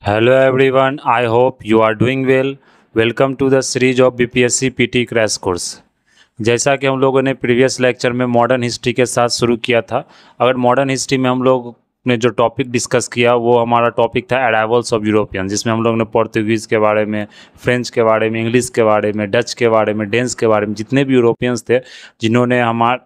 Hello everyone, I hope you are doing well. Welcome to the series of BPSC PT crash course. जैसा कि हम लोगों ने previous lecture में modern history के साथ शुरू किया था। अगर मॉडर्न हिस्ट्री में हम लोग ने जो टॉपिक डिस्कस किया वो हमारा टॉपिक था अराइवल्स ऑफ यूरोपियन, जिसमें हम लोग ने पोर्तुगीज़ के बारे में, फ्रेंच के बारे में, इंग्लिश के बारे में, डच के बारे में, डेंस के बारे में, जितने भी यूरोपियंस थे जिन्होंने हमारे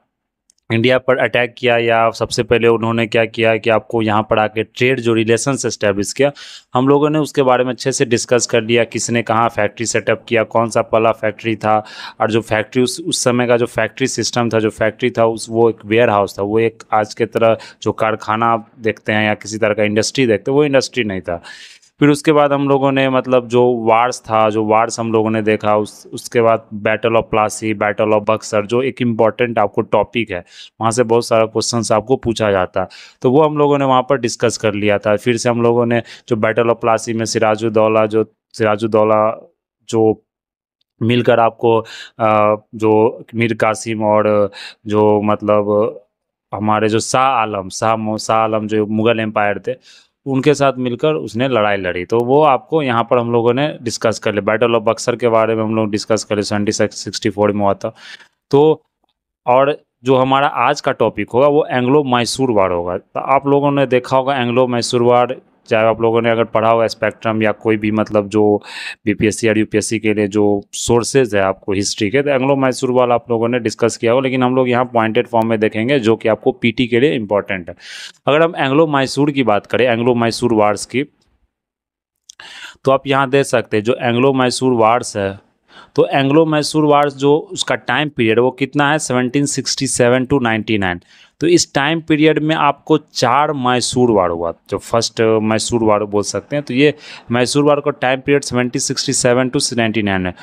इंडिया पर अटैक किया, या सबसे पहले उन्होंने क्या किया कि आपको यहाँ पर आके ट्रेड जो रिलेशंस एस्टेब्लिश किया, हम लोगों ने उसके बारे में अच्छे से डिस्कस कर लिया। किसने कहाँ फैक्ट्री सेटअप किया, कौन सा पहला फैक्ट्री था, और जो फैक्ट्री उस समय का जो फैक्ट्री सिस्टम था, जो फैक्ट्री था वो एक वेयर हाउस था। वो एक आज के तरह जो कारखाना आप देखते हैं या किसी तरह का इंडस्ट्री देखते हैं, वो इंडस्ट्री नहीं था। फिर उसके बाद हम लोगों ने मतलब जो वार्स हम लोगों ने देखा, उसके बाद battle of Plassey, battle of Buxar, जो एक इम्पॉर्टेंट आपको टॉपिक है, वहाँ से बहुत सारा क्वेश्चंस आपको पूछा जाता, तो वो हम लोगों ने वहाँ पर डिस्कस कर लिया था। फिर से हम लोगों ने जो बैटल ऑफ प्लासी में सिराजुद्दौला जो मिलकर आपको जो मीर कासिम और जो मतलब हमारे जो शाह आलम जो मुगल एम्पायर थे, उनके साथ मिलकर उसने लड़ाई लड़ी, तो वो आपको यहाँ पर हम लोगों ने डिस्कस कर लिया। बैटल ऑफ बक्सर के बारे में हम लोग डिस्कस करें, 1764 में हुआ था। तो और जो हमारा आज का टॉपिक होगा वो एंग्लो मैसूर वार होगा। तो आप लोगों ने देखा होगा एंग्लो मैसूर वार, चाहे आप लोगों ने अगर पढ़ा होगा स्पेक्ट्रम या कोई भी मतलब जो बीपीएससी और यूपीएससी के लिए जो सोर्सेज है आपको हिस्ट्री के, तो एंग्लो मैसूर वार आप लोगों ने डिस्कस किया होगा, लेकिन हम लोग यहाँ पॉइंटेड फॉर्म में देखेंगे जो कि आपको पीटी के लिए इंपॉर्टेंट है। अगर हम एंग्लो मैसूर की बात करें, एंग्लो मैसूर वार्स की, तो आप यहाँ देख सकते हैं जो एंग्लो मैसूर वार्स है, तो एंग्लो मैसूर वार्स जो उसका टाइम पीरियड वो कितना है, 1767 टू 99। तो इस टाइम पीरियड में आपको 4 मैसूर वार हुआ, जो फर्स्ट मैसूर वार बोल सकते हैं। तो ये मैसूर वार का टाइम पीरियड 1767 टू 99 है।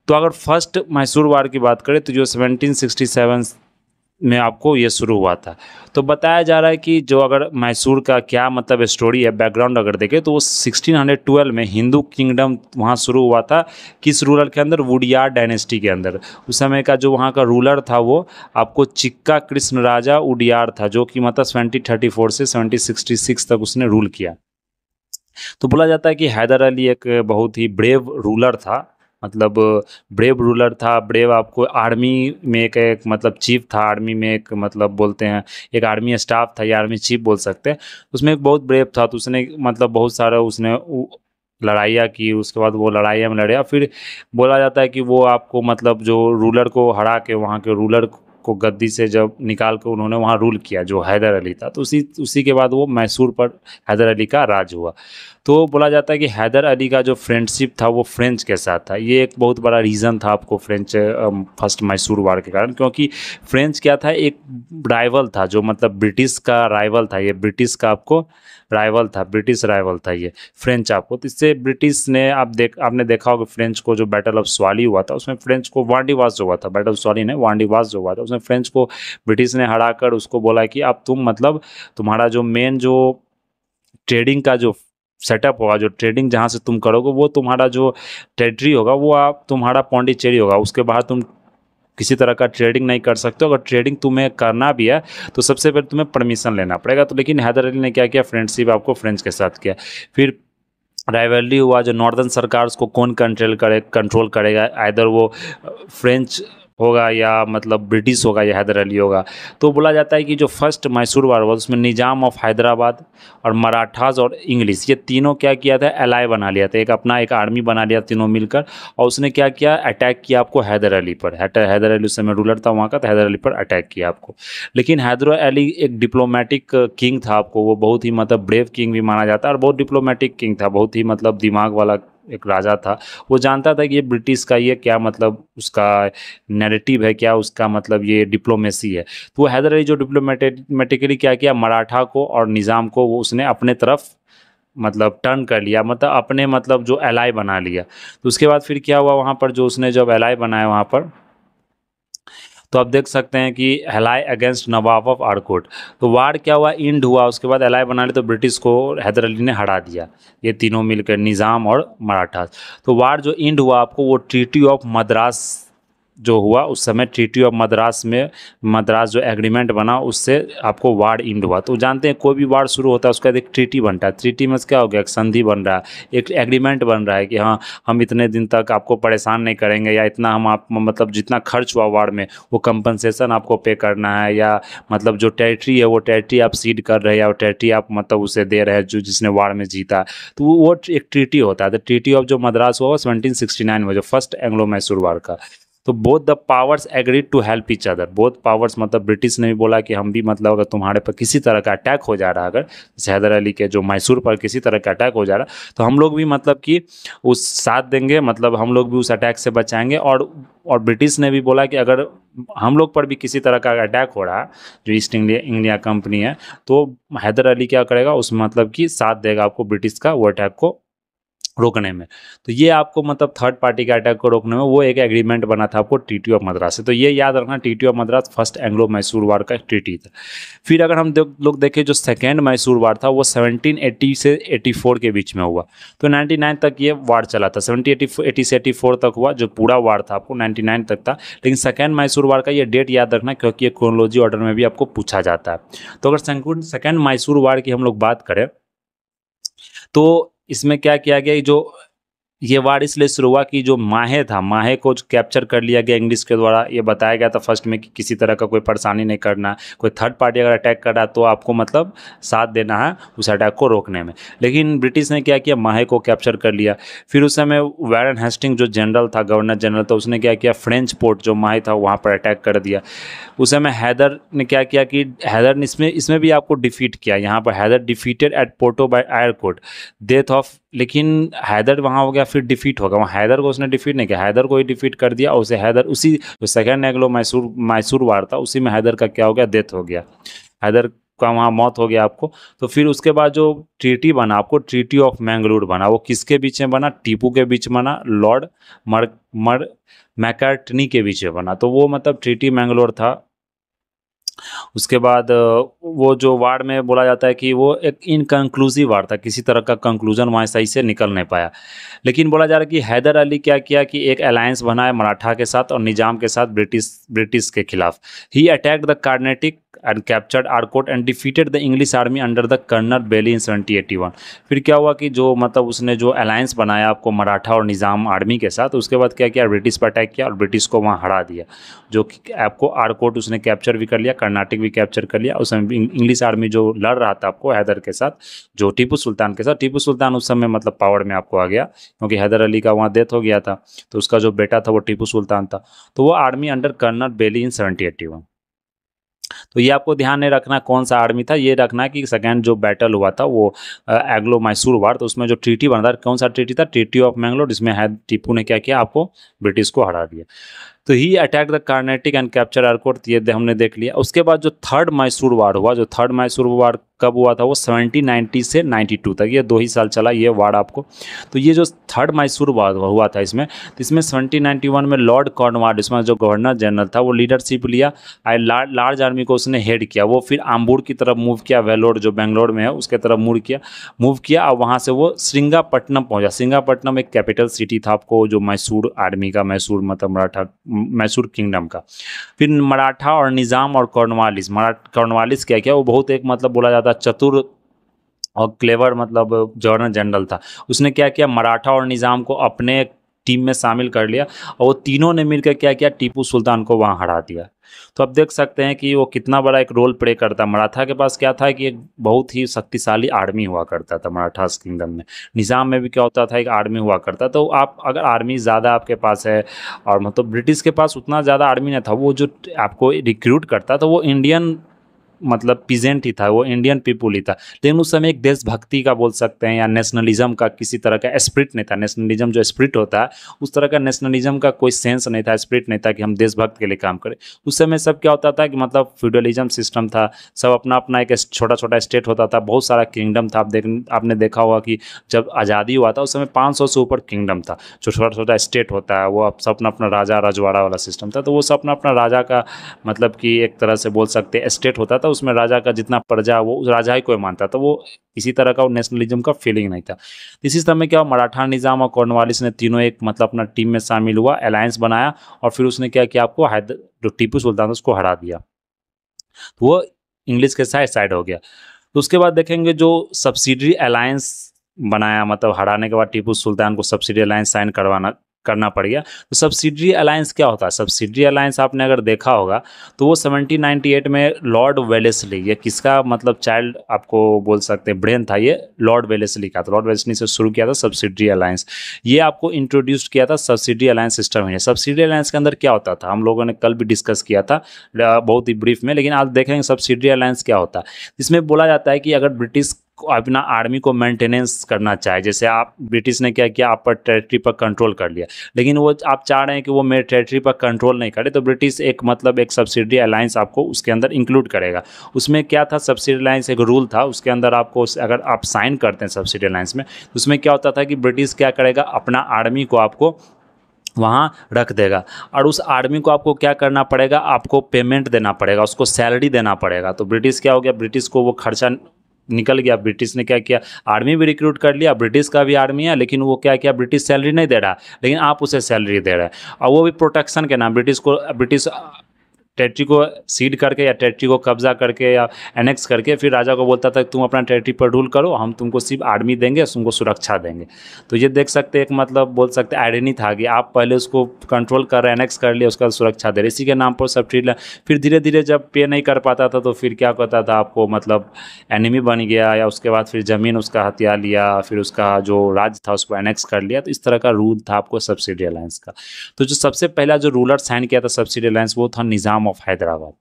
तो अगर फर्स्ट मैसूर वार की बात करें तो जो 1767 में आपको ये शुरू हुआ था, तो बताया जा रहा है कि जो अगर मैसूर का क्या मतलब स्टोरी है, बैकग्राउंड अगर देखें, तो वो 1612 में हिंदू किंगडम वहाँ शुरू हुआ था। किस रूलर के अंदर? वुडियार डायनेस्टी के अंदर। उस समय का जो वहाँ का रूलर था वो आपको चिक्का कृष्ण राजा उडियार था, जो कि मतलब 1734 से 1766 तक उसने रूल किया। तो बोला जाता है कि हैदर अली एक बहुत ही ब्रेव रूलर था, मतलब ब्रेव रूलर था। ब्रेव आपको आर्मी में एक मतलब चीफ था, आर्मी में एक मतलब बोलते हैं एक आर्मी स्टाफ था या आर्मी चीफ बोल सकते हैं, उसमें एक बहुत ब्रेव था। तो उसने मतलब बहुत सारा उसने लड़ाइयाँ की, उसके बाद वो लड़ाइयाँ में लड़े। फिर बोला जाता है कि वो आपको मतलब जो रूलर को हरा के, वहाँ के रूलर को गद्दी से जब निकाल के उन्होंने वहाँ रूल किया, जो हैदर अली था, तो उसी के बाद वो मैसूर पर हैदर अली का राज हुआ। तो बोला जाता है कि हैदर अली का जो फ्रेंडशिप था वो फ्रेंच के साथ था। ये एक बहुत बड़ा रीज़न था आपको फ्रेंच फर्स्ट मैसूर वार के कारण, क्योंकि फ्रेंच क्या था, एक राइवल था, जो मतलब ब्रिटिश का राइवल था। ये ब्रिटिश का आपको राइवल था, ब्रिटिश राइवल था ये फ्रेंच आपको। तो इससे ब्रिटिश ने आपने देखा होगा फ्रेंच को, जो बैटल ऑफ स्वाली हुआ था उसमें फ्रेंच को वांडीवास जो हुआ था, बैटल ऑफ स्वाली ने वांडीवास जो हुआ था, उसमें फ्रेंच को ब्रिटिश ने हरा कर उसको बोला कि अब तुम मतलब तुम्हारा जो मेन जो ट्रेडिंग का जो सेटअप होगा, जो ट्रेडिंग जहाँ से तुम करोगे, वो तुम्हारा जो टेरिटरी होगा वो आप तुम्हारा पौंडीचेरी होगा। उसके बाहर तुम किसी तरह का ट्रेडिंग नहीं कर सकते हो। अगर ट्रेडिंग तुम्हें करना भी है तो सबसे पहले तुम्हें परमिशन लेना पड़ेगा। तो लेकिन हैदर अली ने क्या किया, फ्रेंडशिप आपको फ्रेंच के साथ किया। फिर राइवलरी हुआ, जो नॉर्दर्न सरकार उसको कौन कंट्रोल करेगा, आइदर वो फ्रेंच होगा या मतलब ब्रिटिश होगा या हैदर अली होगा। तो बोला जाता है कि जो फर्स्ट मैसूर वार हुआ उसमें निज़ाम ऑफ हैदराबाद और मराठास और इंग्लिश, ये तीनों क्या किया था, एलाई बना लिया था, एक अपना एक आर्मी बना लिया तीनों मिलकर। और उसने क्या किया, अटैक किया आपको हैदर अली पर। हैदर अली उस समय रूलर था वहाँ का, तो हैदर अली पर अटैक किया आपको। लेकिन हैदर अली एक डिप्लोमेटिक किंग था, आपको वो बहुत ही मतलब ब्रेव किंग भी माना जाता है, और बहुत डिप्लोमेटिक किंग था, बहुत ही मतलब दिमाग वाला एक राजा था। वो जानता था कि ये ब्रिटिश का ये क्या मतलब उसका नैरेटिव है, क्या उसका मतलब ये डिप्लोमेसी है। तो वो हैदर अली जो डिप्लोमेटिकली क्या किया, मराठा को और निज़ाम को वो उसने अपने तरफ मतलब टर्न कर लिया, मतलब अपने मतलब जो एलाई बना लिया। तो उसके बाद फिर क्या हुआ, वहाँ पर जो उसने जब एलाई बनाया वहाँ पर, तो आप देख सकते हैं कि ally against Nawab of Arcot, तो वार क्या हुआ, इंड हुआ। उसके बाद एलाई बना ली, तो ब्रिटिश को हैदर अली ने हरा दिया, ये तीनों मिलकर निज़ाम और मराठा। तो वार जो इंड हुआ आपको, वो ट्रीटी ऑफ मद्रास जो हुआ उस समय ट्रीटी ऑफ मद्रास में, मद्रास जो एग्रीमेंट बना उससे आपको वार इंड हुआ। तो जानते हैं कोई भी वार शुरू होता है उसका एक ट्रीटी बनता है। ट्रीटी में क्या हो गया, एक संधि बन रहा है, एक एग्रीमेंट बन रहा है कि हाँ हम इतने दिन तक आपको परेशान नहीं करेंगे, या इतना हम आप मतलब जितना खर्च हुआ वार में वो कंपनसेशन आपको पे करना है, या मतलब जो टेरिटरी है वो टेरिटरी आप सीड कर रहे हैं, या वो टेरिटरी आप मतलब उसे दे रहे हैं जो जिसने वार में जीता। तो वो एक ट्रीटी होता है। द ट्रीटी ऑफ जो मद्रास हुआ 1769 में, जो फर्स्ट एंग्लो मैसूर वार का। तो both the powers agreed to help each other. Both powers मतलब ब्रिटिश ने भी बोला कि हम भी मतलब अगर तुम्हारे पर किसी तरह का अटैक हो जा रहा है, अगर जैसे हैदर अली के जो मैसूर पर किसी तरह का अटैक हो जा रहा है तो हम लोग भी मतलब कि उस साथ देंगे, मतलब हम लोग भी उस अटैक से बचाएंगे। और ब्रिटिश ने भी बोला कि अगर हम लोग पर भी किसी तरह का अटैक हो रहा है, जो ईस्ट इंडिया कंपनी है, तो हैदर अली क्या करेगा उसमें मतलब कि साथ देगा आपको ब्रिटिश का वो अटैक को रोकने में। तो ये आपको मतलब थर्ड पार्टी के अटैक को रोकने में वो एक एग्रीमेंट बना था आपको ट्रीटी ऑफ मद्रास से। तो ये याद रखना, treaty of Madras first Anglo Mysore war का ट्रीटी था। फिर अगर हम लोग देखें जो सेकेंड मैसूर वार था वो 1780 से 84 के बीच में हुआ। तो 99 तक ये वार चला था। 1780 से 84 तक हुआ जो पूरा वार था आपको 99 तक था। लेकिन सेकेंड मैसूर वार का ये डेट याद रखना क्योंकि ये क्रोनोलॉजी ऑर्डर में भी आपको पूछा जाता है। तो अगर सेकेंड मैसूर वार की हम लोग बात करें तो इसमें क्या किया गया, जो ये वार इसलिए शुरू हुआ कि जो माहे था, माहे को कैप्चर कर लिया गया इंग्लिश के द्वारा। ये बताया गया था फर्स्ट में कि किसी तरह का कोई परेशानी नहीं करना, कोई थर्ड पार्टी अगर अटैक कर रहा है तो आपको मतलब साथ देना है उस अटैक को रोकने में। लेकिन ब्रिटिश ने क्या किया, माहे को कैप्चर कर लिया। फिर उस समय वैरन हेस्टिंग जो जनरल था, गवर्नर जनरल था, उसने क्या किया, फ्रेंच पोर्ट जो माहे था वहाँ पर अटैक कर दिया। उस समय हैदर ने क्या किया कि हैदर ने इसमें भी आपको डिफीट किया। यहाँ पर Hyder defeated at Porto by Eyre Coote, death of. लेकिन हैदर वहाँ हो गया, फिर डिफीट होगा। वहाँ हैदर को उसने डिफीट नहीं किया, हैदर को ही डिफीट कर दिया। और उसे हैदर उसी जो सेकेंड एंग्लो मैसूर वार था उसी में हैदर का क्या हो गया, डेथ हो गया। हैदर का वहाँ मौत हो गया आपको। तो फिर उसके बाद जो ट्रीटी बना आपको, ट्रीटी ऑफ मैंगलोर बना। वो किसके बीच में बना, टीपू के बीच में बना, लॉर्ड मैकार्टनी के बीच में बना। तो वो मतलब ट्रीटी मैंगलोर था। उसके बाद वो जो वार में बोला जाता है कि वो एक इनकंक्लूसिव वार था, किसी तरह का कंक्लूजन वहाँ सही से निकल नहीं पाया। लेकिन बोला जा रहा है कि हैदर अली क्या किया कि एक अलायंस बनाया मराठा के साथ और निजाम के साथ ब्रिटिश के खिलाफ। He attacked the Carnatic and captured Arcot and defeated the English army under the colonel Baillie in 1781। फिर क्या हुआ कि जो मतलब उसने जो अलायंस बनाया आपको मराठा और निजाम आर्मी के साथ, उसके बाद क्या किया, ब्रिटिश पर अटैक किया और ब्रिटिश को वहाँ हरा दिया। जो आपको आरकोट उसने कैप्चर भी कर लिया, कर्नाटक भी कैप्चर कर लिया। उस समय इंग्लिश आर्मी जो लड़ रहा था आपको हैदर के साथ, जो टीपू सुल्तान के साथ, टीपू सुल्तान उस समय मतलब पावर में आपको आ गया क्योंकि हैदर अली का वहाँ डेथ हो गया था। तो उसका जो बेटा था वो टीपू सुल्तान था। तो वो army under colonel Baillie in 1781। तो ये आपको ध्यान नहीं रखना कौन सा आर्मी था, ये रखना कि सेकंड जो बैटल हुआ था वो एंग्लो मैसूर वार। तो उसमें जो ट्रीटी बना था कौन सा ट्रीटी था, ट्रीटी ऑफ मैंगलोर, जिसमें है टीपू ने क्या किया, आपको ब्रिटिश को हरा दिया। तो he attack the Carnatic and capture Arcot, ये हमने देख लिया। उसके बाद जो थर्ड मैसूर वार हुआ, जो थर्ड मैसूर वार कब हुआ था, वो 1790 से 92 तक, ये 2 ही साल चला ये वार आपको। तो ये जो थर्ड मैसूर वार हुआ था इसमें, तो इसमें 1791 में लॉर्ड कॉर्नवालिस जो गवर्नर जनरल था वो लीडरशिप लिया। लार्ज आर्मी को उसने हेड किया। वो फिर आम्बूर की तरफ मूव किया, वेलोर जो बेंगलोर में है उसके तरफ मूव किया और वहाँ से वो श्रृंगापट्टनम पहुँचा। श्रृंगापट्टनम एक कैपिटल सिटी था आपको जो मैसूर आर्मी का, मैसूर मतलब मराठा, मैसूर किंगडम का। फिर मराठा और निजाम और कॉर्नवालिस क्या किया, वो बहुत एक मतलब बोला जाता है चतुर और क्लेवर मतलब गवर्नर जनरल था। उसने क्या किया, मराठा और निजाम को अपने टीम में शामिल कर लिया और वो तीनों ने मिलकर क्या किया, टीपू सुल्तान को वहाँ हरा दिया। तो अब देख सकते हैं कि वो कितना बड़ा एक रोल प्ले करता है। मराठा के पास क्या था कि एक बहुत ही शक्तिशाली आर्मी हुआ करता था मराठा किंगडम में। निज़ाम में भी क्या होता था, एक आर्मी हुआ करता। तो आप अगर आर्मी ज़्यादा आपके पास है, और मतलब ब्रिटिश के पास उतना ज़्यादा आर्मी नहीं था, वो जो आपको रिक्रूट करता था वो इंडियन मतलब पीजेंट ही था, वो इंडियन पीपुल ही था। लेकिन उस समय एक देशभक्ति का बोल सकते हैं या नेशनलिज्म का किसी तरह का स्पिरिट नहीं था। नेशनलिज्म जो स्पिरिट होता है उस तरह का नेशनलिज्म का कोई सेंस नहीं था, स्पिरिट नहीं था कि हम देशभक्त के लिए काम करें। उस समय सब क्या होता था कि मतलब फ्यूडलिज्म सिस्टम था, सब अपना अपना एक छोटा छोटा स्टेट होता था, बहुत सारा किंगडम था। आपने देखा होगा कि जब आज़ादी हुआ था उस समय 500 से ऊपर किंगडम था। जो छोटा छोटा स्टेट होता है वो अब सब अपना अपना राजा रजवाड़ा वाला सिस्टम था। तो वो सब अपना अपना राजा का मतलब कि एक तरह से बोल सकते हैं स्टेट होता था, था उसमें राजा का जितना प्रजा वो उस राजा ही को मानता था, वो किसी तरह का वो नेशनलिज्म का फीलिंग नहीं था। इसी समय क्या हुआ, मराठा निज़ाम और कॉर्नवालिस ने तीनों एक मतलब अपना टीम में शामिल हुआ, अलायंस बनाया और फिर उसने क्या किया, आपको हैदर जो टीपू सुल्तान था उसको हरा दिया, तो वो इंग्लिश के साइड साइड हो गया। तो उसके बाद देखेंगे जो सब्सिडरी अलायंस बनाया, मतलब हराने के बाद टीपू सुल्तान को सब्सिडरी अलायंस साइन करना पड़ गया। तो सब्सिडरी अलायंस क्या होता है, सब्सिडरी अलायंस आपने अगर देखा होगा तो वो 1798 में लॉर्ड वेलेस्ली, ये किसका मतलब चाइल्ड आपको बोल सकते हैं ब्रेन था, ये लॉर्ड वेलेस्ली का, तो लॉर्ड वेलेस्ली से शुरू किया था सब्सिडरी अलायंस। ये आपको इंट्रोड्यूस किया था सब्सिडरी अलायंस सिस्टम है। सब्सिडरी अलायंस के अंदर क्या होता था, हम लोगों ने कल भी डिस्कस किया था बहुत ही ब्रीफ में, लेकिन आज देखेंगे सब्सिडरी अलायंस क्या होता है। इसमें बोला जाता है कि अगर ब्रिटिश अपना आर्मी को मेंटेनेंस करना चाहे, जैसे आप ब्रिटिश ने क्या किया, आप पर टेरिटरी पर कंट्रोल कर लिया, लेकिन वो आप चाह रहे हैं कि वो मेरे टेरिटरी पर कंट्रोल नहीं करे, तो ब्रिटिश एक मतलब एक सब्सिडरी अलायंस आपको उसके अंदर इंक्लूड करेगा। उसमें क्या था, सब्सिडरी अलायंस एक रूल था, उसके अंदर आपको अगर आप साइन करते हैं सब्सिडरी अलायंस में, तो उसमें क्या होता था कि ब्रिटिश क्या करेगा, अपना आर्मी को आपको वहाँ रख देगा और उस आर्मी को आपको क्या करना पड़ेगा, आपको पेमेंट देना पड़ेगा, उसको सैलरी देना पड़ेगा। तो ब्रिटिश क्या हो गया, ब्रिटिश को वो खर्चा निकल गया, ब्रिटिश ने क्या किया, आर्मी भी रिक्रूट कर लिया, ब्रिटिश का भी आर्मी है, लेकिन वो क्या किया, ब्रिटिश सैलरी नहीं दे रहा, लेकिन आप उसे सैलरी दे रहे हैं और वो भी प्रोटेक्शन के नाम। ब्रिटिश टेरिटरी को सीड करके या टेरिटरी को कब्जा करके या एनेक्स करके फिर राजा को बोलता था तुम अपना टेरिटरी पर रूल करो, हम तुमको सिर्फ आर्मी देंगे, तुमको सुरक्षा देंगे। तो ये देख सकते एक मतलब बोल सकते आयरनी था कि आप पहले उसको कंट्रोल कर रहे, एनेक्स कर लिए, उसका सुरक्षा दे रहे, इसी के नाम पर सब ट्रीट। फिर धीरे धीरे जब पे नहीं कर पाता था तो फिर क्या करता था, आपको मतलब एनिमी बन गया, या उसके बाद फिर ज़मीन उसका हथिया लिया, फिर उसका जो राज्य था उसको एनेक्स कर लिया। तो इस तरह का रूल था आपको सब्सिडी अलायंस का। तो जो सबसे पहला जो रूलर साइन किया था सब्सिडी अलायंस वो था निज़ाम ऑफ हैदराबाद,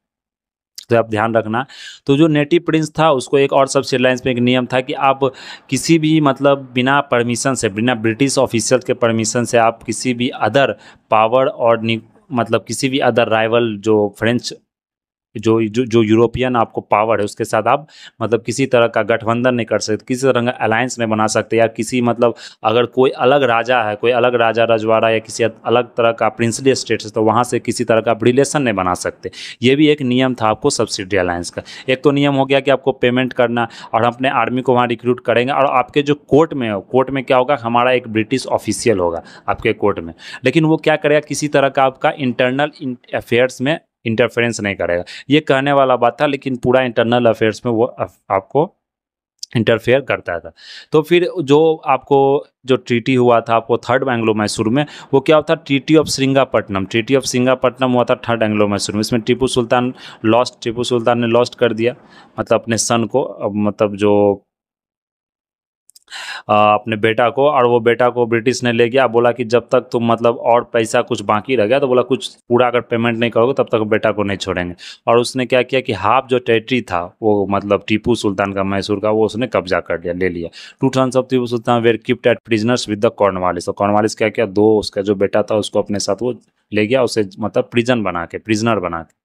तो आप ध्यान रखना। तो जो नेटिव प्रिंस था उसको एक और सब्सिडी अलायंस में एक नियम था कि आप किसी भी मतलब बिना परमिशन से, बिना ब्रिटिश ऑफिसर के परमिशन से आप किसी भी अदर पावर और मतलब किसी भी अदर राइवल जो फ्रेंच जो जो जो यूरोपियन आपको पावर है उसके साथ आप मतलब किसी तरह का गठबंधन नहीं कर सकते, किसी तरह का अलायंस नहीं बना सकते, या किसी मतलब अगर कोई अलग राजा है, कोई अलग राजा रजवाड़ा या किसी अलग तरह का प्रिंसली स्टेट है तो वहाँ से किसी तरह का रिलेशन नहीं बना सकते। ये भी एक नियम था आपको सब्सिडी अलायंस का। एक तो नियम हो गया कि आपको पेमेंट करना और हम अपने आर्मी को वहाँ रिक्रूट करेंगे, और आपके जो कोर्ट में हो, कोर्ट में क्या होगा, हमारा एक ब्रिटिश ऑफिशियल होगा आपके कोर्ट में, लेकिन वो क्या करेगा, किसी तरह का आपका इंटरनल अफेयर्स में इंटरफेरेंस नहीं करेगा। ये कहने वाला बात था, लेकिन पूरा इंटरनल अफेयर्स में वो आपको इंटरफेयर करता था। तो फिर जो आपको जो ट्रीटी हुआ था आपको थर्ड एंग्लो मैसूर में, वो क्या था, ट्रीटी ऑफ श्रृंगापट्टनम। ट्रीटी ऑफ श्रृंगापट्टनम हुआ था थर्ड एंग्लो मैसूर में। इसमें टीपू सुल्तान ने लॉस्ट कर दिया, मतलब अपने सन को, मतलब जो अपने बेटा को, और वो बेटा को ब्रिटिश ने ले गया, बोला कि जब तक तुम मतलब और पैसा कुछ बाकी रह गया, तो बोला कुछ पूरा अगर पेमेंट नहीं करोगे तब तक बेटा को नहीं छोड़ेंगे। और उसने क्या किया कि हाफ जो टेरिटरी था वो मतलब टीपू सुल्तान का मैसूर का, वो उसने कब्जा कर लिया, ले लिया। 2 sons of Tipu Sultan were kept at prisoners with the Cornwallis. तो कॉर्नवालिस क्या किया, 2 उसका जो बेटा था उसको अपने साथ वो ले गया, उसे मतलब प्रिजनर बना के।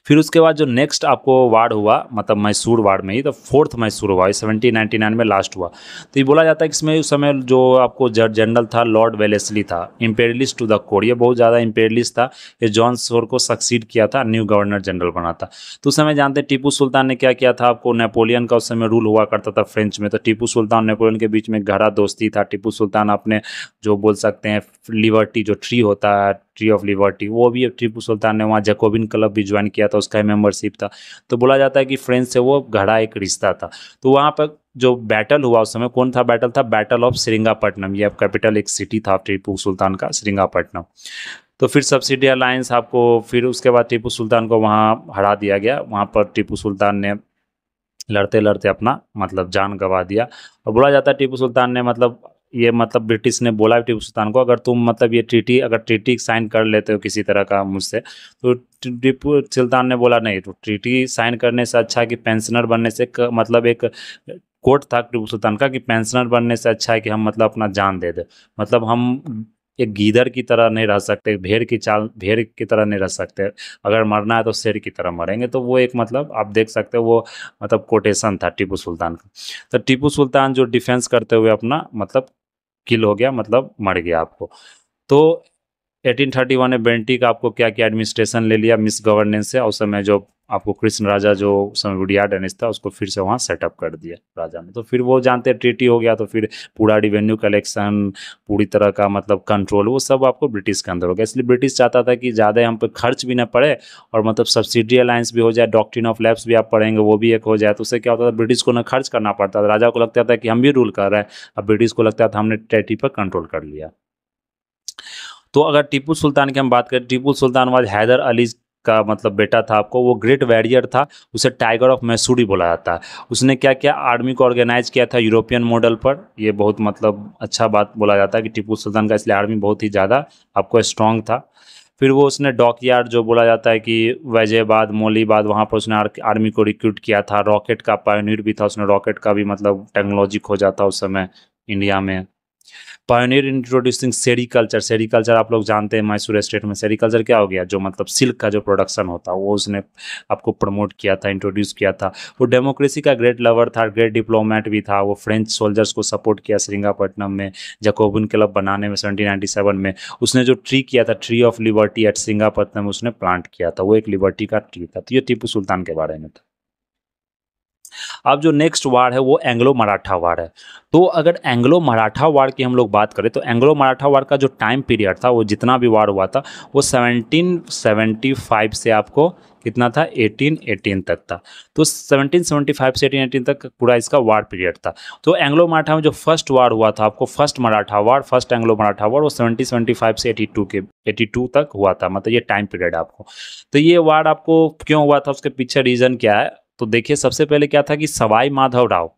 फिर उसके बाद जो नेक्स्ट आपको वार्ड हुआ, मतलब मैसूर वार्ड में ही, तो 4th मैसूर हुआ, 1799 में लास्ट हुआ। तो ये बोला जाता है कि इसमें उस समय जो आपको जनरल था लॉर्ड वेलेस्ली था, इंपेरियलिस्ट टू द कोर, ये बहुत ज़्यादा इंपेरियलिस्ट था, ये जॉन सोर को सक्सीड किया था, न्यू गवर्नर जनरल बना था। तो उस समय जानते हैं टीपू सुल्तान ने क्या किया था, आपको नेपोलियन का उस समय रूल हुआ करता था फ्रेंच में, तो टीपू सुल्तान नेपोलियन के बीच में गहरा दोस्ती था। टीपू सुल्तान अपने जो बोल सकते हैं लिबर्टी जो ट्री होता है, ट्री ऑफ लिबर्टी, वो भी टीपू सुल्तान ने वहाँ जैकोबिन क्लब भी ज्वाइन किया था, उसका मेंबरशिप था। तो बोला जाता है कि फ्रेंच से वो गहरा एक रिश्ता था। तो वहाँ पर जो बैटल हुआ उस समय, कौन था बैटल, था बैटल ऑफ श्रृंगापट्टनम। ये कैपिटल एक सिटी था टीपू सुल्तान का, श्रृंगापट्टनम। तो फिर सब्सिडी अलायंस आपको, फिर उसके बाद टीपू सुल्तान को वहाँ हरा दिया गया। वहाँ पर टीपू सुल्तान ने लड़ते लड़ते अपना मतलब जान गंवा दिया। और बोला जाता है टीपू सुल्तान ने मतलब ये मतलब ब्रिटिश ने बोला टीपू सुल्तान को, अगर तुम मतलब ये ट्रीटी साइन कर लेते हो किसी तरह का मुझसे, तो टीपू सुल्तान ने बोला नहीं, तो ट्रीटी साइन करने से अच्छा है कि पेंशनर बनने से, मतलब एक कोर्ट था टीपू सुल्तान का कि पेंशनर बनने से अच्छा है कि हम मतलब अपना जान दे दे। मतलब हम एक गीदड़ की तरह नहीं रह सकते, भेड़ की तरह नहीं रह सकते, अगर मरना है तो शेर की तरह मरेंगे। तो वो एक मतलब आप देख सकते हो वो मतलब कोटेशन था टीपू सुल्तान का। तो टीपू सुल्तान जो डिफेंस करते हुए अपना मतलब किल हो गया, मतलब मर गया आपको। तो 1831 में बेंटी का आपको क्या किया, एडमिनिस्ट्रेशन ले लिया, मिस गवर्नेंस से। उस समय जो आपको कृष्ण राजा जो उस समय वुडियार डेनिस था उसको फिर से वहाँ सेटअप कर दिया राजा ने। तो फिर वो जानते हैं ट्रीटी हो गया तो फिर पूरा रिवेन्यू कलेक्शन, पूरी तरह का मतलब कंट्रोल, वो सब आपको ब्रिटिश के अंदर हो गया। इसलिए ब्रिटिश चाहता था कि ज़्यादा हम पे खर्च भी ना पड़े और मतलब सब्सिडी अलायंस भी हो जाए, डॉक्ट्रिन ऑफ लैप्स भी आप पढ़ेंगे वो भी एक हो जाए। तो उससे क्या होता था, ब्रिटिश को ना खर्च करना पड़ता था, राजा को लगता था कि हम भी रूल कर रहे हैं, अब ब्रिटिश को लगता था हमने टेरिटरी पर कंट्रोल कर लिया। तो अगर टीपू सुल्तान की हम बात करें, टीपू सुल्तान वाज हैदर अली का मतलब बेटा था आपको, वो ग्रेट वॉरियर था, उसे टाइगर ऑफ मैसूरी बोला जाता है। उसने क्या किया, आर्मी को ऑर्गेनाइज किया था यूरोपियन मॉडल पर। ये बहुत मतलब अच्छा बात बोला जाता है कि टीपू सुल्तान का इसलिए आर्मी बहुत ही ज़्यादा आपको स्ट्रांग था। फिर वो उसने डॉकयार्ड जो बोला जाता है कि वैजयबाद मौलीबाद, वहाँ पर उसने आर्मी को रिक्रूट किया था। रॉकेट का पायनियर भी था, उसने रॉकेट का भी मतलब टेक्नोलॉजी खोजा था उस समय इंडिया में। पायोनियर इंट्रोड्यूसिंग सेरिकल्चर, सेरिकल्चर आप लोग जानते हैं मैसूर स्टेट में सेरिकल्चर क्या हो गया, जो मतलब सिल्क का जो प्रोडक्शन होता है वो उसने आपको प्रमोट किया था, इंट्रोड्यूस किया था। वो डेमोक्रेसी का ग्रेट लवर था, ग्रेट डिप्लोमेट भी था। वो फ्रेंच सोल्जर्स को सपोर्ट किया श्रीरंगापट्टनम में, जैकोबिन क्लब बनाने में 1797 में। उसने जो ट्री किया था, tree of liberty at Srirangapatnam, उसने प्लांट किया था, वो एक लिबर्टी का ट्री था। तो ये टीपू सुल्तान के बारे में था। अब जो नेक्स्ट वार है वो एंग्लो मराठा वार है। तो अगर एंग्लो मराठा वार की हम लोग बात करें तो एंग्लो मराठा वार का जो टाइम पीरियड था, वो जितना भी वार हुआ था वो 1775 से आपको कितना था, 1818 तक था। तो 1775 से 1818 तक पूरा इसका वार पीरियड था। तो एंग्लो मराठा में जो फर्स्ट वार हुआ था आपको, फर्स्ट मराठा वार, फर्स्ट एंग्लो मराठा वार, वो 1775 से 82 तक हुआ था। मतलब ये टाइम पीरियड आपको। तो ये वार आपको क्यों हुआ था, उसके पीछे रीज़न क्या है, तो देखिए सबसे पहले क्या था कि सवाई माधवराव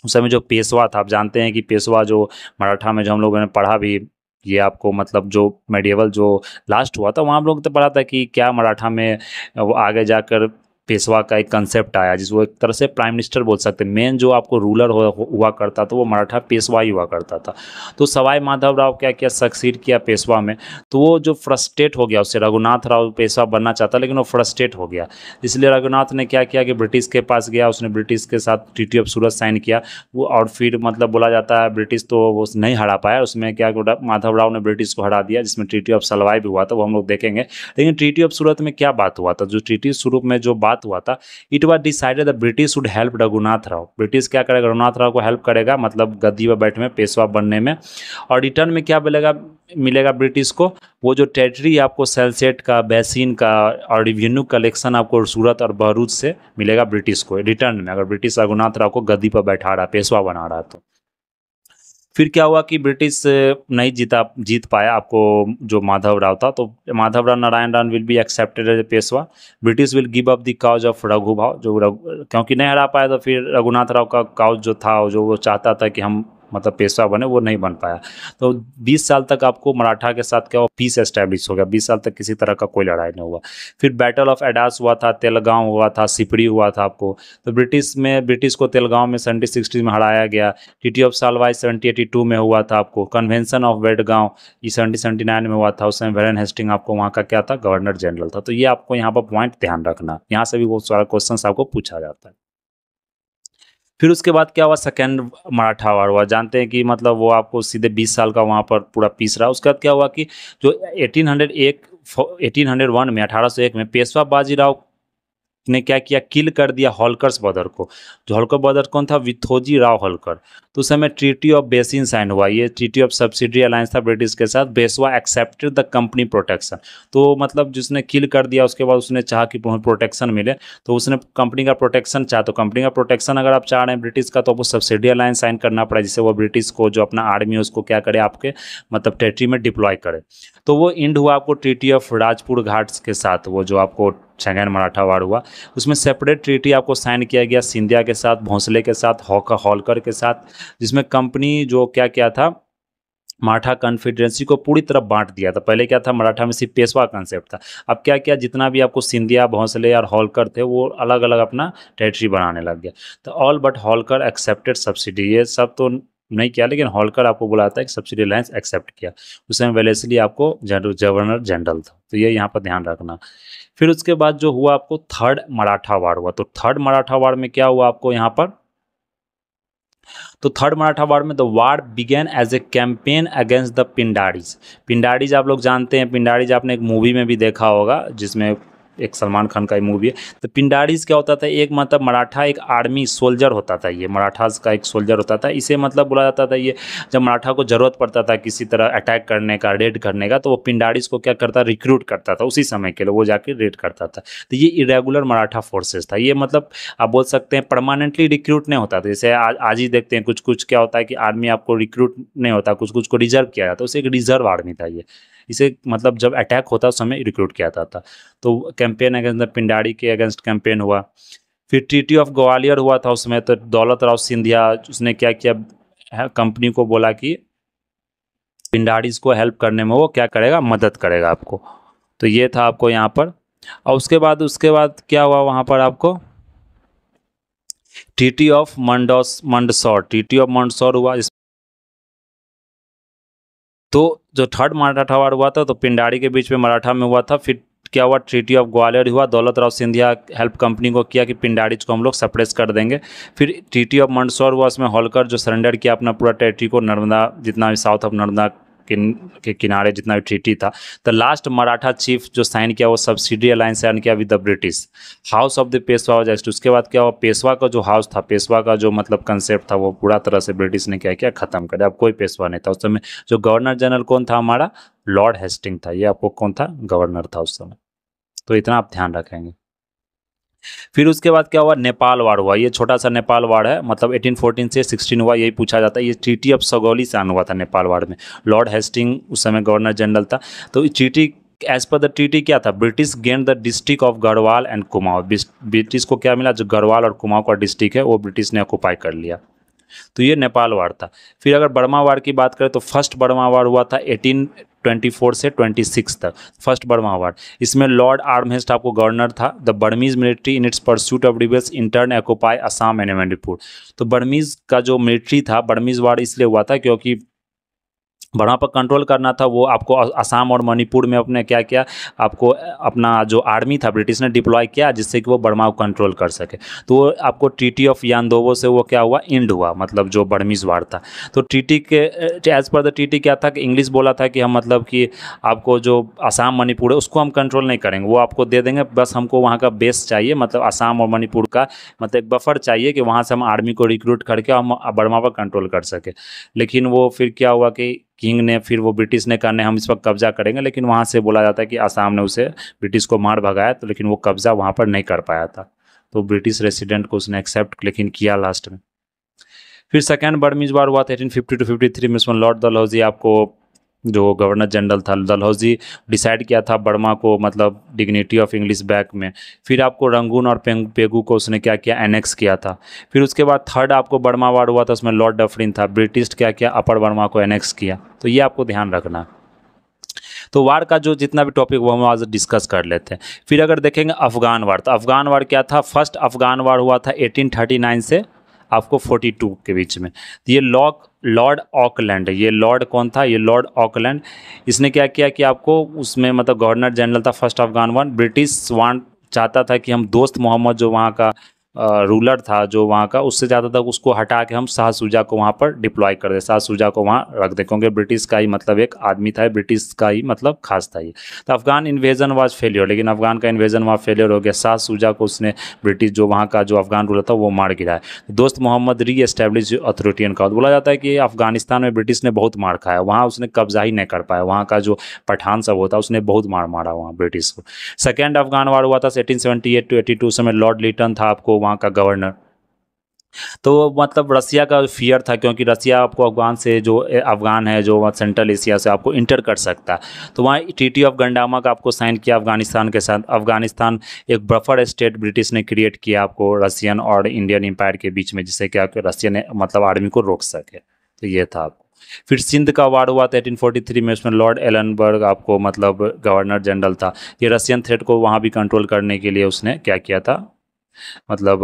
उस समय जो पेशवा था, आप जानते हैं कि पेशवा जो मराठा में जो हम लोगों ने पढ़ा भी, ये आपको मतलब जो मेडिएवल जो लास्ट हुआ था वहाँ हम लोग तो पढ़ा था कि क्या मराठा में वो आगे जाकर पेशवा का एक कंसेप्ट आया जिसको एक तरह से प्राइम मिनिस्टर बोल सकते हैं। मेन जो आपको रूलर हुआ करता था वो मराठा पेशवा ही हुआ करता था। तो सवाई माधवराव क्या किया, सक्सीड किया पेशवा में। तो वो जो फ्रस्ट्रेट हो गया, उससे रघुनाथ राव पेशवा बनना चाहता लेकिन वो फ्रस्ट्रेट हो गया। इसलिए रघुनाथ ने क्या किया कि ब्रिटिश के पास गया, उसने ब्रिटिश के साथ ट्रीटी ऑफ सूरत साइन किया। वो और फिर मतलब बोला जाता है ब्रिटिश तो वो नहीं हरा पाया, उसमें क्या माधवराव ने ब्रिटिश को हरा दिया, जिसमें ट्रीटी ऑफ सलवाई भी हुआ था, वो हम लोग देखेंगे। लेकिन ट्रीटी ऑफ सूरत में क्या बात हुआ था, जो ट्रीटी सूरत में जो बात हुआ था, it was decided the British would help Raghunath Rao. British क्या करेगा, रघुनाथ राव को हेल्प करेगा, मतलब गद्दी पर बैठने में, पेशवा बनने में। और रिटर्न में क्या मिलेगा ब्रिटिश को, वो जो टेरिटरी आपको सेलसेट का, बैसिन का और रिवेन्यू कलेक्शन आपको सूरत और बहरूच से मिलेगा ब्रिटिश को रिटर्न में, अगर ब्रिटिश रघुनाथ राव को गद्दी पर बैठा रहा, पेशवा बना रहा। तो फिर क्या हुआ कि ब्रिटिश नहीं जीत पाया आपको जो माधव राव था। तो Madhav Rao Narayan Rao will be accepted as a Peshwa, British will give up the cause of Raghoba, जो क्योंकि नहीं हरा पाया तो फिर रघुनाथ राव का काउज जो था, जो वो चाहता था कि हम मतलब पेशवा बने, वो नहीं बन पाया। तो 20 साल तक आपको मराठा के साथ क्या हुआ, पीस एस्टेब्लिश हो गया। 20 साल तक किसी तरह का कोई लड़ाई नहीं हुआ। फिर बैटल ऑफ एडास हुआ था, तेलगांव हुआ था, सिपरी हुआ था आपको। तो ब्रिटिश को तेलगांव में 1760 में हराया गया। ट्रीटी ऑफ सालवाई 1782 में हुआ था आपको। कन्वेंशन ऑफ बेडगांव ये 1779 में हुआ था, उस समय वेरन हेस्टिंग आपको वहाँ का क्या था, गवर्नर जनरल था। तो ये आपको यहाँ पर पॉइंट ध्यान रखना, यहाँ से भी बहुत सारा क्वेश्चन आपको पूछा जाता है। फिर उसके बाद क्या हुआ, सेकेंड मराठा वार हुआ। जानते हैं कि मतलब वो आपको सीधे 20 साल का वहाँ पर पूरा पीस रहा। उसके बाद क्या हुआ कि जो 1801 में 1801 में पेशवा बाजीराव ने क्या किया, किल कर दिया होलकर्स ब्रदर को। जो होलकर ब्रदर कौन था, विथोजी राव होलकर। तो उस समय ट्रीटी ऑफ बेसिन साइन हुआ, ये ट्रीटी ऑफ सब्सिडी अलायंस था ब्रिटिश के साथ। Peshwa accepted the company protection. तो मतलब जिसने किल कर दिया उसके बाद उसने चाहा कि प्रोटेक्शन मिले, तो उसने कंपनी का प्रोटेक्शन चाहा। तो कंपनी का प्रोटेक्शन अगर आप चाह रहे हैं ब्रिटिश का, तो आपको सब्सिडी अलायंस साइन करना पड़ा, जिससे वो ब्रिटिश को जो अपना आर्मी है उसको क्या करे, आपके मतलब टेरिटरी में डिप्लॉय करे। तो वो इंड हुआ आपको ट्रीटी ऑफ राजपुर घाट्स के साथ, वो जो आपको सेकेंड मराठा वार हुआ। उसमें सेपरेट ट्रीटी आपको साइन किया गया सिंधिया के साथ, भोंसले के साथ, होलकर के साथ, जिसमें कंपनी जो क्या क्या था, मराठा कॉन्फेडरेंसी को पूरी तरह बांट दिया था। पहले क्या था, मराठा में सिर्फ पेशवा कंसेप्ट था। अब क्या किया, जितना भी आपको सिंधिया, भोंसले और होलकर थे वो अलग अलग अपना टेरिटरी बनाने लग गया। तो all but Holkar accepted subsidy, ये सब तो नहीं किया लेकिन होलकर आपको बुलाता है कि सब्सिडी अलायंस एक्सेप्ट किया। उस समय वेलेस्ली आपको गवर्नर जनरल था। तो ये यहाँ पर ध्यान रखना। फिर उसके बाद जो हुआ आपको थर्ड मराठा वार हुआ। तो थर्ड मराठा वार में क्या हुआ आपको यहाँ पर, तो थर्ड मराठा वार में the war began as a campaign against the Pindaris. Pindaris आप लोग जानते हैं, पिंडारीज आपने एक मूवी में भी देखा होगा, जिसमें एक सलमान खान का मूवी है। तो पिंडारीज क्या होता था, एक मतलब मराठा एक आर्मी सोल्जर होता था, ये मराठास का एक सोल्जर होता था। इसे मतलब बोला जाता था ये जब मराठा को जरूरत पड़ता था किसी तरह अटैक करने का, रेड करने का, तो वो पिंडारीज को क्या करता, रिक्रूट करता था उसी समय के लिए, वो जाके रेड करता था। तो ये इरेगुलर मराठा फोर्सेस था। ये मतलब आप बोल सकते हैं परमानेंटली रिक्रूट नहीं होता था। जैसे आज ही देखते हैं कुछ कुछ क्या होता है कि आर्मी आपको रिक्रूट नहीं होता, कुछ कुछ को रिजर्व किया जाता है, उसे एक रिजर्व आर्मी था ये। इसे मतलब जब अटैक होता उस समय रिक्रूट किया जाता था। तो कैंपेन अगेंस्ट द पिंडारी के अगेंस्ट कैंपेन हुआ। फिर ट्रीटी ऑफ ग्वालियर हुआ था उसमें, तो दौलत राव सिंधिया उसने क्या किया, कंपनी को बोला कि पिंडारीज को हेल्प करने में वो क्या करेगा, मदद करेगा आपको। तो ये था आपको यहाँ पर। और उसके बाद क्या हुआ वहाँ पर आपको, treaty of Mandsaur, treaty of Mandsaur हुआ। तो जो थर्ड मराठा वार हुआ था तो पिंडारी के बीच में मराठा में हुआ था। फिर क्या हुआ, ट्रीटी ऑफ ग्वालियर हुआ, दौलत राव सिंधिया हेल्प कंपनी को किया कि पिंडारीज को हम लोग सप्रेस कर देंगे। फिर ट्रीटी ऑफ मंडसौर हुआ, उसमें होलकर जो सरेंडर किया अपना पूरा टेरिटरी को, नर्मदा जितना भी साउथ ऑफ नर्मदा के किनारे जितना भी ट्रीटी था। द लास्ट मराठा चीफ जो साइन किया वो सब्सिडी अलायंस साइन किया with the British. House of the Peshwa हो जाए, उसके बाद क्या हुआ, पेशवा का जो हाउस था, पेशवा का जो मतलब कंसेप्ट था वो पूरा तरह से ब्रिटिश ने क्या किया, खत्म कर दिया। अब कोई पेशवा नहीं था उस समय। जो गवर्नर जनरल कौन था हमारा, लॉर्ड हेस्टिंग था। ये आपको कौन था, गवर्नर था उस समय। तो इतना आप ध्यान रखेंगे। फिर उसके बाद क्या हुआ, नेपाल वार हुआ। ये छोटा सा नेपाल वार है, मतलब 1814 से 16 हुआ, यही पूछा जाता है। ये ट्रीटी ऑफ सगौली साइन हुआ था नेपाल वार में। लॉर्ड हेस्टिंग उस समय गवर्नर जनरल था। तो ट्रीटी एज पर द ट्रीटी क्या था, British gain the district of Garhwal and Kumaon. British को क्या मिला, जो गढ़वाल और कुमाऊं का डिस्ट्रिक्ट है वो ब्रिटिश ने ऑक्युपाई कर लिया। तो ये नेपाल वार था। फिर अगर बर्मा वार की बात करें तो फर्स्ट बर्मा वार हुआ था 1824 से 26 तक, फर्स्ट बर्मा वार। इसमें लॉर्ड आर्महेस्ट आपको गवर्नर था। The Burmese military in its pursuit of rebels in turn occupy Assam and Manipur. तो बर्मीज का जो मिलिट्री था, बर्मीज वार इसलिए हुआ था क्योंकि बर्मा पर कंट्रोल करना था। वो आपको असम और मणिपुर में अपने क्या किया, आपको अपना जो आर्मी था ब्रिटिश ने डिप्लॉय किया, जिससे कि वो बर्मा को कंट्रोल कर सके। तो वो आपको ट्रीटी ऑफ यानदोवो से वो क्या हुआ, इंड हुआ, मतलब जो बर्मीज वार था। तो ट्रीटी के एज पर द ट्रीटी क्या था कि इंग्लिश बोला था कि हम मतलब कि आपको जो असम मणिपुर है उसको हम कंट्रोल नहीं करेंगे, वो आपको दे देंगे, बस हमको वहाँ का बेस चाहिए, मतलब असम और मणिपुर का मतलब एक बफर चाहिए कि वहाँ से हम आर्मी को रिक्रूट करके हम बर्मा पर कंट्रोल कर सके। लेकिन वो फिर क्या हुआ कि किंग ने, फिर वो ब्रिटिश ने कहा नहीं हम इस पर कब्जा करेंगे, लेकिन वहाँ से बोला जाता है कि आसाम ने उसे ब्रिटिश को मार भगाया, तो लेकिन वो कब्जा वहाँ पर नहीं कर पाया था। तो ब्रिटिश रेसिडेंट को उसने एक्सेप्ट लेकिन किया लास्ट में। फिर सेकेंड बर्मीज वार हुआ था 1850 to 53 में। उसमें लॉर्ड डलहौजी आपको जो गवर्नर जनरल था, डलहौजी डिसाइड किया था बर्मा को मतलब डिग्निटी ऑफ इंग्लिश बैक में। फिर आपको रंगून और पेगू को उसने क्या किया, एनेक्स किया था। फिर उसके बाद थर्ड आपको बर्मा वार हुआ था, उसमें लॉर्ड डफरिन था। ब्रिटिश क्या किया, अपर बर्मा को एनेक्स किया। तो ये आपको ध्यान रखना। तो वार का जो जितना भी टॉपिक वो हम आज डिस्कस कर लेते हैं। फिर अगर देखेंगे अफगान वार, तो अफगान वार क्या था, फर्स्ट अफगान वार हुआ था 1839 से आपको 42 के बीच में। तो ये लॉर्ड ऑकलैंड है। ये लॉर्ड कौन था, ये लॉर्ड ऑकलैंड। इसने क्या किया कि आपको उसमें मतलब गवर्नर जनरल था फर्स्ट अफगान वार। ब्रिटिश चाहता था कि हम दोस्त मोहम्मद जो वहाँ का रूलर था, जो वहाँ का, उससे ज़्यादा था उसको हटा के हम शाह शुजा को वहाँ पर डिप्लॉय कर दे, शाह शुजा को वहाँ रख दे, क्योंकि ब्रिटिश का ही मतलब एक आदमी था, ब्रिटिश का ही मतलब खास था ये। तो अफगान इन्वेजन वाज फेलियर, लेकिन अफगान का इन्वेजन वहाँ फेलियर हो गया। शाह शुजा को उसने ब्रिटिश जो वहाँ का जो अफगान रूलर था वो मार गिराया। दोस्त मोहम्मद री एस्टेब्लिश अथॉरिटी का बोला जाता है कि अफगानिस्तान में ब्रिटिश ने बहुत मार खाया, वहाँ उसने कब्जा ही नहीं कर पाया। वहाँ का जो पठान सब होता उसने बहुत मारा वहाँ ब्रिटिश को। सेकेंड अफगान वार हुआ था 1878 to 82 समय। लॉर्ड लिटन था आपको वहाँ का गवर्नर। तो मतलब रसिया का फियर था, क्योंकि रसिया आपको अफगान से जो अफगान है जो सेंट्रल एशिया से आपको इंटर कर सकता है। तो वहाँ ट्रीटी ऑफ गंडामा का आपको साइन किया अफगानिस्तान के साथ। अफगानिस्तान एक बफर स्टेट ब्रिटिश ने क्रिएट किया आपको रशियन और इंडियन एम्पायर के बीच में, जिससे क्या रशिया ने मतलब आर्मी को रोक सके। तो ये था आपको। फिर सिंध का वार हुआ था 1843 में। उसमें लॉर्ड एलनबर्ग आपको मतलब गवर्नर जनरल था। ये रशियन थ्रेट को वहाँ भी कंट्रोल करने के लिए उसने क्या किया था, मतलब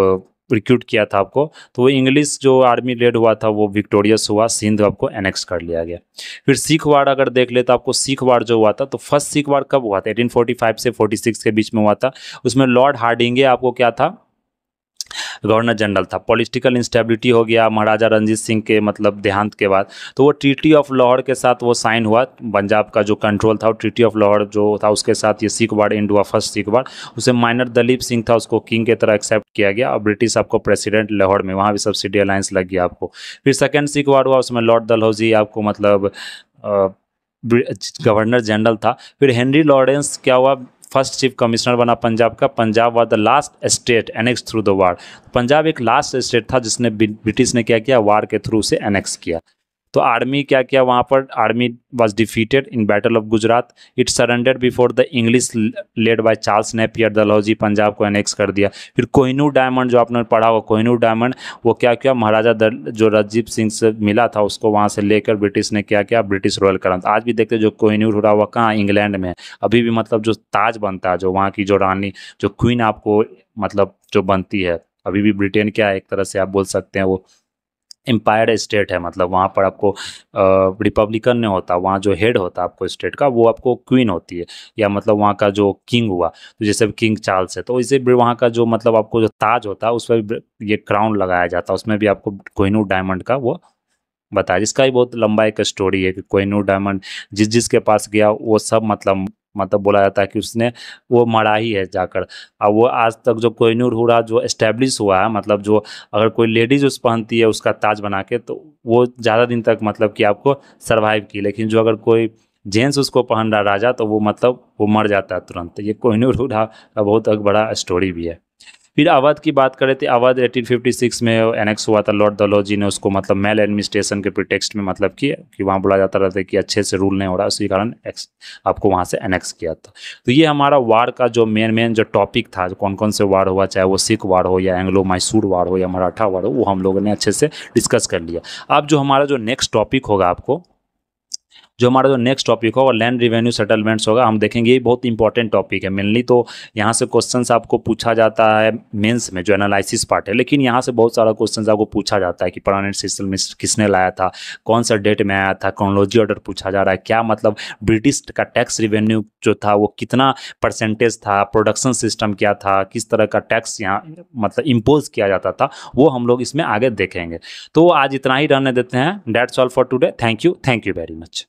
रिक्रूट किया था आपको। तो वो इंग्लिश जो आर्मी लेड हुआ था वो विक्टोरियस हुआ, सिंध आपको एनेक्स कर लिया गया। फिर सिख वार अगर देख ले तो आपको सिख वार जो हुआ था, तो फर्स्ट सिख वार कब हुआ था, 1845 से 46 के बीच में हुआ था। उसमें लॉर्ड हार्डिंगे आपको क्या था, गवर्नर जनरल था। पॉलिटिकल इंस्टेबिलिटी हो गया महाराजा रंजीत सिंह के मतलब देहांत के बाद, तो वो ट्रीटी ऑफ लाहौर के साथ वो साइन हुआ। पंजाब का जो कंट्रोल था वो ट्रीटी ऑफ लाहौर जो था उसके साथ ये सिख वार एंड हुआ, फर्स्ट सिख वार। उसे माइनर दलीप सिंह था, उसको किंग की तरह एक्सेप्ट किया गया और ब्रिटिश आपको प्रेसिडेंट लाहौर में, वहाँ भी सब्सिडी अलायंस लग गया आपको। फिर सेकेंड सिख वार हुआ, उसमें लॉर्ड डलहौजी आपको मतलब गवर्नर जनरल था। फिर हेनरी लॉरेंस क्या हुआ, फर्स्ट चीफ कमिश्नर बना पंजाब का। Punjab was the last state annex through the war. Punjab एक लास्ट स्टेट था जिसने ब्रिटिश ने क्या किया, वार के थ्रू से एनेक्स किया। तो आर्मी क्या किया वहाँ पर, army was defeated in battle of Gujarat. It surrendered before the English led by Charles Napier. Dalhousie Punjab को एनेक्स कर दिया। फिर कोहिनूर डायमंड जो आपने पढ़ा होगा, कोहिनूर डायमंड, वो क्या किया, महाराजा जो रंजीत सिंह से मिला था उसको वहाँ से लेकर ब्रिटिश ने क्या किया, ब्रिटिश रॉयल करंट। आज भी देखते जो कोहिनूर हुआ हुआ कहाँ, इंग्लैंड में है। अभी भी मतलब जो ताज बनता है, जो वहाँ की जो रानी, जो क्वीन आपको मतलब जो बनती है, अभी भी ब्रिटेन क्या है, एक तरह से आप बोल सकते हैं वो एम्पायर स्टेट है। मतलब वहाँ पर आपको रिपब्लिकन नहीं होता, वहाँ जो हेड होता है आपको स्टेट का, वो आपको क्वीन होती है, या मतलब वहाँ का जो किंग हुआ, तो जैसे किंग चार्ल्स है, तो इसे वहाँ का जो मतलब आपको जो ताज होता है उस पर ये क्राउन लगाया जाता है, उसमें भी आपको कोहिनूर डायमंड का वो बताया, जिसका भी बहुत लंबा एक स्टोरी है कि कोहिनूर डायमंड जिस जिसके पास गया वो सब मतलब बोला जाता है कि उसने वो मरा ही है जाकर। और वो आज तक जो कोहिनूर हुरा जो एस्टेब्लिश हुआ है, मतलब जो अगर कोई लेडीज उस पहनती है उसका ताज बना के, तो वो ज़्यादा दिन तक मतलब कि आपको सर्वाइव की। लेकिन जो अगर कोई जेंट्स उसको पहन रहा राजा, तो वो मतलब वो मर जाता है तुरंत। ये कोहिनूर हुरा का बहुत एक बड़ा स्टोरी भी है। फिर अवध की बात करें तो अवध 1856 में एनेक्स हुआ था। लॉर्ड डलहौजी ने उसको मतलब मेल एडमिनिस्ट्रेशन के प्रिटेक्स्ट में मतलब कि वहाँ बोला जाता रहता है कि अच्छे से रूल नहीं हो रहा, उसी कारण आपको वहाँ से एनेक्स किया था। तो ये हमारा वार का जो मेन जो टॉपिक था, जो कौन कौन से वार हुआ, चाहे वो सिख वार हो या एंग्लो मैसूर वार हो या मराठा वार हो, वो हम लोगों ने अच्छे से डिस्कस कर लिया। अब जो हमारा जो नेक्स्ट टॉपिक होगा आपको, जो हमारा जो नेक्स्ट टॉपिक होगा लैंड रिवेन्यू सेटलमेंट्स होगा, हम देखेंगे। ये बहुत इंपॉर्टेंट टॉपिक है। मेनली तो यहाँ से क्वेश्चंस आपको पूछा जाता है मेंस में, जो एनालिसिस पार्ट है, लेकिन यहाँ से बहुत सारा क्वेश्चंस आपको पूछा जाता है कि परमानेंट सिस्टम में किसने लाया था, कौन सा डेट में आया था, क्रोनोलॉजी ऑर्डर पूछा जा रहा है, क्या मतलब ब्रिटिश का टैक्स रिवेन्यू जो था वो कितना परसेंटेज था, प्रोडक्शन सिस्टम क्या था, किस तरह का टैक्स यहाँ मतलब इम्पोज किया जाता था, वो हम लोग इसमें आगे देखेंगे। तो आज इतना ही रहने देते हैं। That's all for today. Thank you very much.